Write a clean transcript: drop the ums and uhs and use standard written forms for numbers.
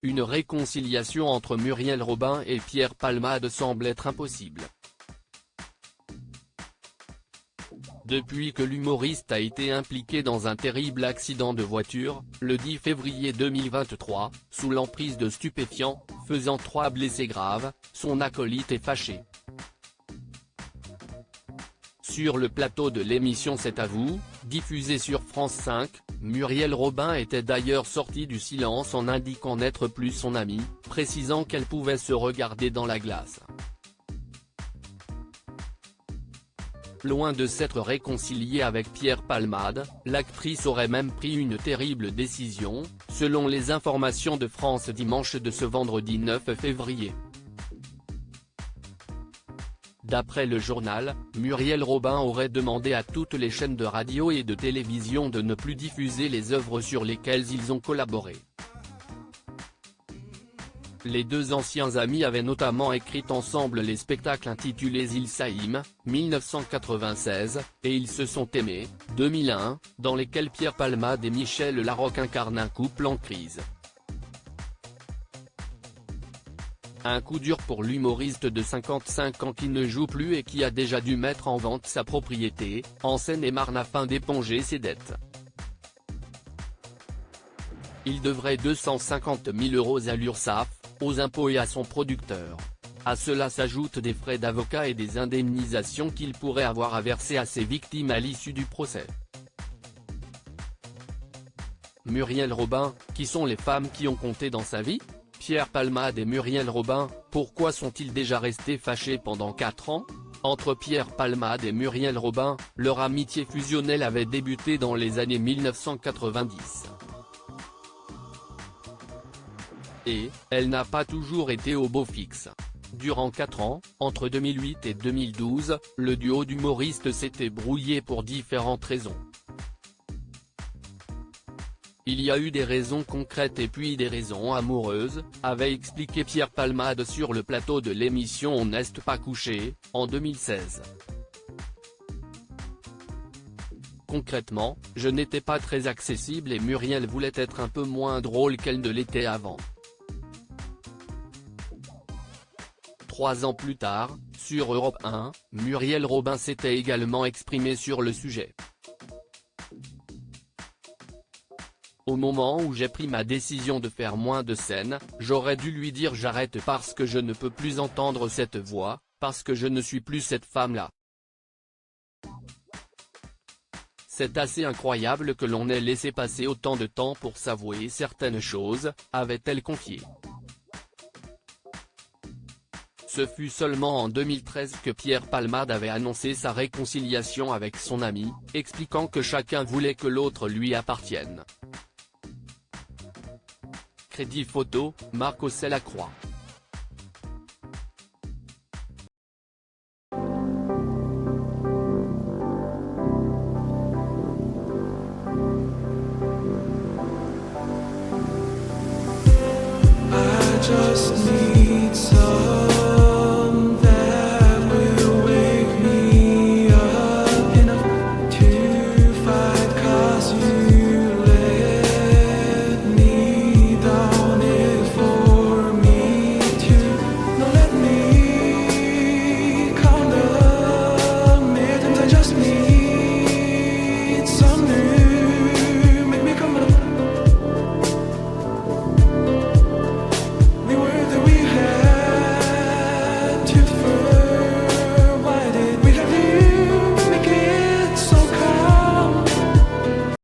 une réconciliation entre Muriel Robin et Pierre Palmade semble être impossible. Depuis que l'humoriste a été impliqué dans un terrible accident de voiture, le 10 février 2023, sous l'emprise de stupéfiants, faisant 3 blessés graves, son acolyte est fâché. Sur le plateau de l'émission C'est à vous, diffusée sur France 5, Muriel Robin était d'ailleurs sortie du silence en indiquant n'être plus son amie, précisant qu'elle pouvait se regarder dans la glace. Loin de s'être réconciliée avec Pierre Palmade, l'actrice aurait même pris une terrible décision, selon les informations de France Dimanche de ce vendredi 9 février. D'après le journal, Muriel Robin aurait demandé à toutes les chaînes de radio et de télévision de ne plus diffuser les œuvres sur lesquelles ils ont collaboré. Les deux anciens amis avaient notamment écrit ensemble les spectacles intitulés Il Saïm, 1996, et Ils se sont aimés, 2001, dans lesquels Pierre Palmade et Michel Larocque incarnent un couple en crise. Un coup dur pour l'humoriste de 55 ans qui ne joue plus et qui a déjà dû mettre en vente sa propriété, en Seine-et-Marne afin d'éponger ses dettes. Il devrait 250 000 € à l'URSSAF, aux impôts et à son producteur. À cela s'ajoutent des frais d'avocat et des indemnisations qu'il pourrait avoir à verser à ses victimes à l'issue du procès. Muriel Robin, qui sont les femmes qui ont compté dans sa vie ? Pierre Palmade et Muriel Robin, pourquoi sont-ils déjà restés fâchés pendant 4 ans ? Entre Pierre Palmade et Muriel Robin, leur amitié fusionnelle avait débuté dans les années 1990. Et, elle n'a pas toujours été au beau fixe. Durant 4 ans, entre 2008 et 2012, le duo d'humoristes s'était brouillé pour différentes raisons. Il y a eu des raisons concrètes et puis des raisons amoureuses, avait expliqué Pierre Palmade sur le plateau de l'émission On n'est pas couché, en 2016. Concrètement, je n'étais pas très accessible et Muriel voulait être un peu moins drôle qu'elle ne l'était avant. 3 ans plus tard, sur Europe 1, Muriel Robin s'était également exprimée sur le sujet. Au moment où j'ai pris ma décision de faire moins de scènes, j'aurais dû lui dire j'arrête parce que je ne peux plus entendre cette voix, parce que je ne suis plus cette femme-là. C'est assez incroyable que l'on ait laissé passer autant de temps pour s'avouer certaines choses, avait-elle confié. Ce fut seulement en 2013 que Pierre Palmade avait annoncé sa réconciliation avec son ami, expliquant que chacun voulait que l'autre lui appartienne. Crédit photo, Marc Ossel-Lacroix.